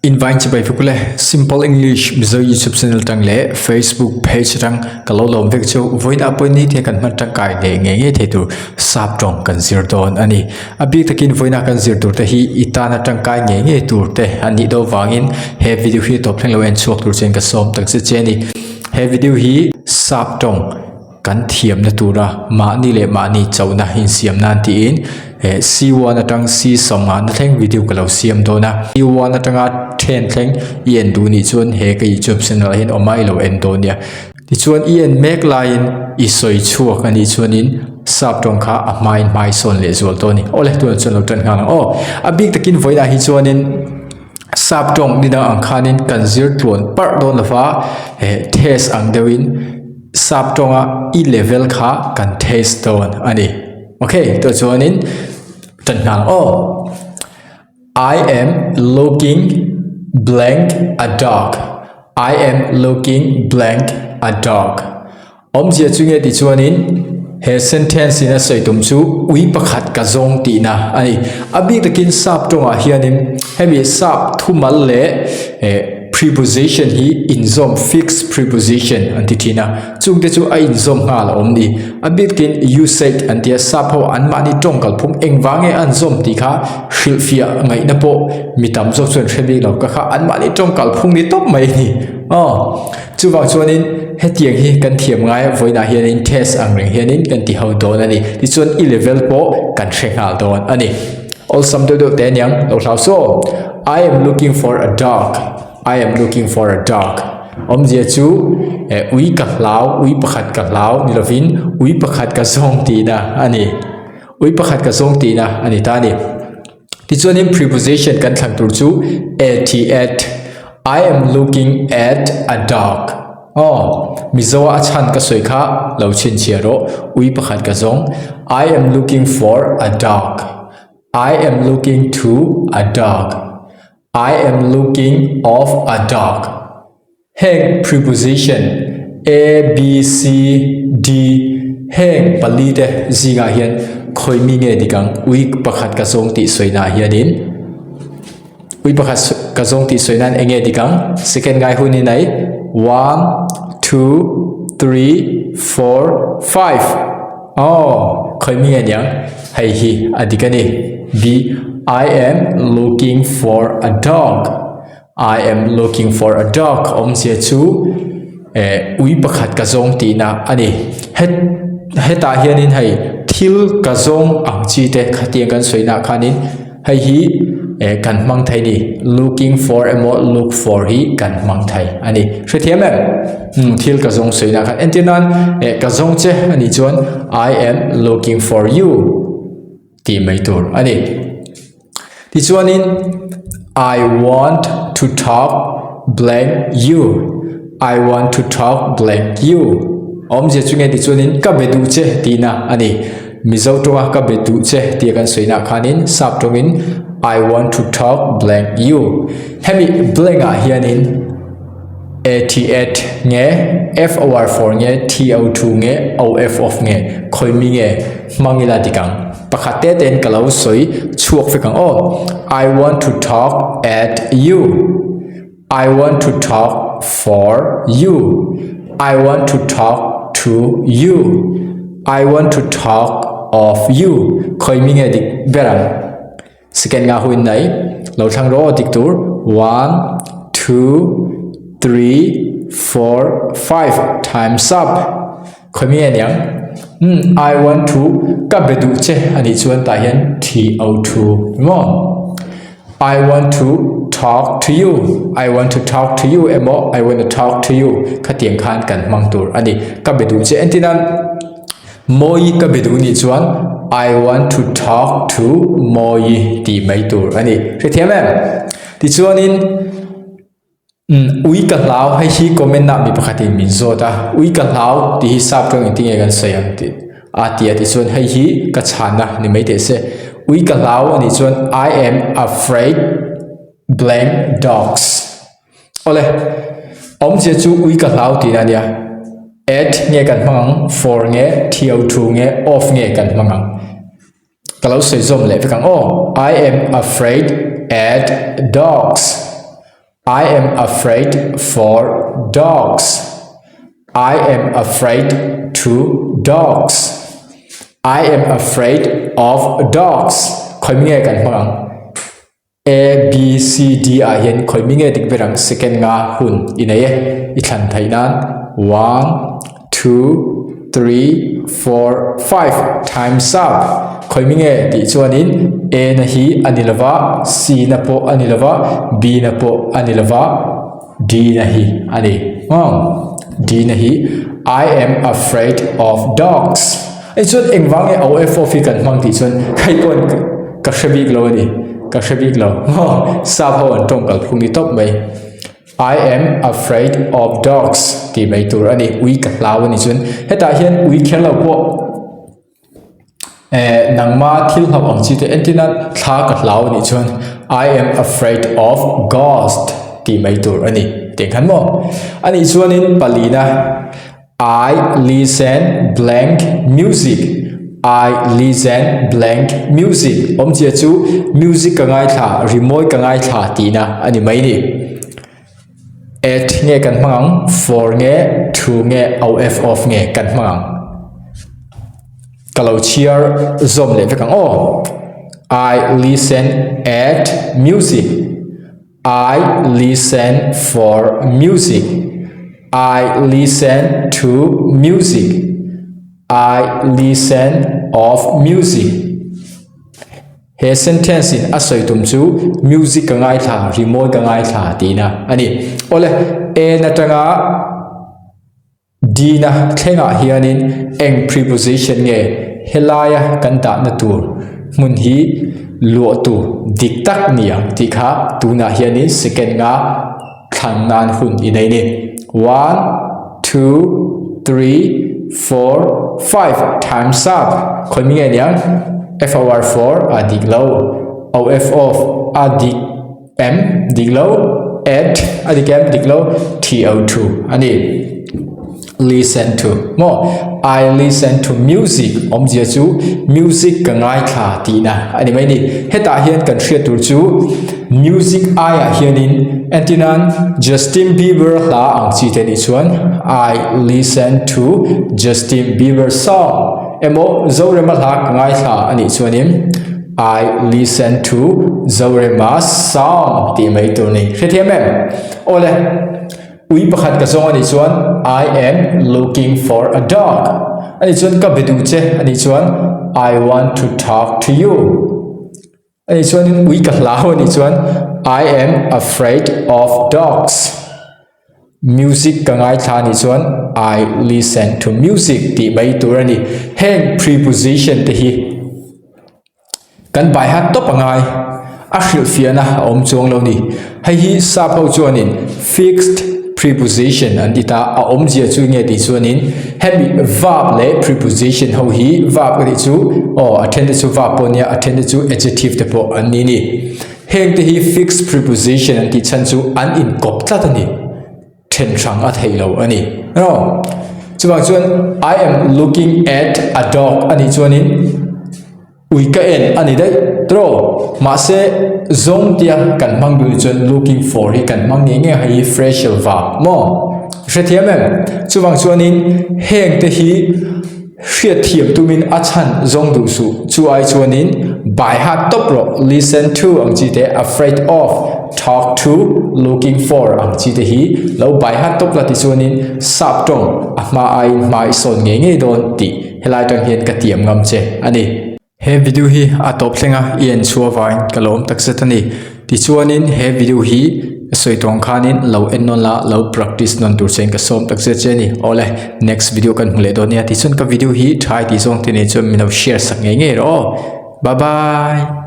Invite by Fukule Simple English Mizo YouTube channel tang le Facebook page tang kalau lom vek chu voin aponi the kan man tang kai nge the tu Sap Ṭawng kan zir don ani abi takin voina kan zir tur te hi itana tang kai nge tur te ani do wangin he video hi top thleng lo en chuak tur chen ka som tak se cheni he video hi Sap Ṭawng kan thiam na tura ma ni le ma ni chawna hin siam nan ti in C1 atang C songa na thleng video ka lo siam do na C1 atanga then thleng yen du ni chuan he ka YouTube channel hin omai lo en do nia ti chuan yen make line I soi chuak ani chuan in Sap Ṭawng kha a mai son le zol to ni ole tu chuan lo tan ngang a big takin voida hi chuan in Sap Ṭawng ni da ang khanin kan zir tlon par don lawa test ang dewin Sap Ṭawng I level kha kan test don ani okay to chuan in tan ngang I am looking blank a dog. I am looking blank a dog. Zia chunge ti chuanin he sentence in a saitum chu ui pakhat ka zong ti na ani abi takin Sap Ṭawng a hianin hemi sap thumal le preposition hi inzom fixed preposition antitina chungte chu a inzom ngal omni abitin usage antia sap ho anmani tongkal phum engwange anzom ti kha shilfia ngai na po mitam zo chon threbi lo ka kha anmani tongkal phum ni top mai ni chuwa chuanin hetiang hi kan thiam ngai voina hianin test angring hianin kan ti ho don ani ti chuan I level po kan threngal don ani all some do te nyang lo hlau so I am looking for a dog. I am looking for a dog. Zia chu ui ka hlau ui pakhat ka hlau ni lovin ui pakhat ka zong ti na ani ui pakhat ka zong ti na ani ta ni ti chuan in preposition kan thlang tur chu at I am looking at a dog. Mizoa achan ka soi kha lo chin chia ro ui pakhat ka zong I am looking for a dog. I am looking to a dog. I am looking of a dog. Heng preposition A, B, C, D. Heng palite zinga hian khoi mi nge dikang ui pakhat ka zong ti soina hianin ui pakhat ka zong ti soinan enge dikang second ngai huni nai 1 2 3 4 5 khoi mi nge nyang hai hi adikani B I am looking for a dog. I am looking for a dog. Zia chu ui pakhat ka zong ti na ani heta hianin hai thil ka zong ang chi te khatiang kan soina khanin hai hi kan mang thai ni looking for emo look for hi kan mang thai ani hrethiam thil ka zong soina khan entinan ka zong che ani chuan I am looking for you ti mai tur ani ti chuanin I want to talk blank you. I want to talk blank you. Zia chunge ti chuanin ka bedu che ti na ani mizo tonga ka bedu che ti kan soina khanin Sap Ṭawng in I want to talk blank you. Hemi blank a hianin at nge for nge to nge of nge khoi mi nge mangila dikang pakhate ten kalau soi chuak fekang I want to talk at you. I want to talk for you. I want to talk to you. I want to talk of you. Khoi mi nge dik beram second nga huin nai lo thang ro dik tur 1 2 3 4 5 times up khoi mi nge yang I want to ka bedu che ani chuan ta hian to mo I want to talk to you. I want to talk to you emo I want to talk to you khatiang khan kan mang tur ani ka bedu che entinan moi ka bedu ni chuan I want to talk to moi ti mai tur ani hrethiam ti chuanin ui ka hlau hai hi comment na mi pakhati min zota ui ka hlau ti hi Sap Ṭawng in tinge kan sayang ti atia ti chuan hai hi ka chana ni mai te se ui ka hlau ani chuan I am afraid blank dogs. Ole zia chu ui ka hlau ti na nia at nge kan mangang for nge to nge of nge kan mangang kalau sei zom le fikang I am afraid at dogs. I am afraid for dogs. I am afraid to dogs. I am afraid of dogs. Khoi mi nge kan mang A B C D a hian khoi mi nge dik berang second nga hun inai I thlan thai nan 1 2 3 4 5 times up khoi mi nge ti chuanin A na hi anilova C na po anilova B na po anilova D na hi ani D na hi I am afraid of dogs. Ai chuan engwang e OF fi kan mang ti chuan khai kon ka hrebik lo ni ka hrebik lo sa ho an tong kal phung ni top mai I am afraid of dogs ti mai tur ani ui ka law ni chuan heta hian ui khel lo po nangma thil hab ang chi te entina thla ka law ni chuan I am afraid of ghost ti mai tur ani te khan mo ani chuanin palina I listen blank music. I listen blank music. Chia chu music ka ngai tha remote ka ngai tha ti na ani mai ni. 8 nge kan mang 4 nge 2 nge of nge kan mang. Kalau cheer zom le ve kang I listen at music. I listen for music. I listen to music. I listen of music. He sentence in asoi tum chu music ka ngai tha remote ka ngai tha ti na ani ole A na tanga D na thenga hianin eng preposition nge helaya kan ta na tur mun hi lo tu diktak niang ti kha tu na hianin second nga khan nan hun inai ni 1 2 3 4 5 times up khoi mi nge niang F over 4 a dik lo OF of a dik M dik lo at a dik M dik lo TO2 ani listen to mo I listen to music chia chu music ka ngai tha ti na ani mai ni heta hian kan hria tur chu music I a hianin antinan Justin Bieber la ang chi te ni chuan I listen to Justin Bieber song emo zorema la ka ngai tha ani chuanin I listen to zorema song ti mai tur ni hrethiam em ole ui pakhat ka song ani chuan I am looking for a dog ani chuan ka bedu che ani chuan I want to talk to you ani chuan ui ka lao ani chuan I am afraid of dogs music ka ngai tha ni chuan I listen to music ti mai tur ani heng preposition te hi kan bai hat to pangai a hril fiana om chuang lo ni hei hi sa pho chuanin fixed preposition and dita a chia chu nge ti chuanin hemi verb le preposition ho hi verb ka ti chu attended to verb ponia attended to adjective te po ani ni heng te hi fixed preposition and ti chan chu an in kop tla ni then thang a thailo ani no chuwang chuan I am looking at a dog ani chuanin ui ka en ani dai tro ma se zong tia kan mang du chuan looking for hi kan mang ni nge hi phrasal verb mo hrethiam em chuwang chuanin heng te hi hriat thiam tumin achan zong du su chu ai chuanin by hat top ro listen to ang chi te afraid of talk to looking for ang chi te hi lo by hat top la ti chuanin sap tong ma ai mai son nge nge don ti helai tang hian ka tiam ngam che ani he video hi atop thenga ian chuawain kalom taksetani ti chuanin he video hi soi tong khanin lo ennon la lo practice non tur chen ka som takse cheni ole next video kan hule do nia ti chun ka video hi thai ti song ti ne chum mino share sak nge nge ro bye bye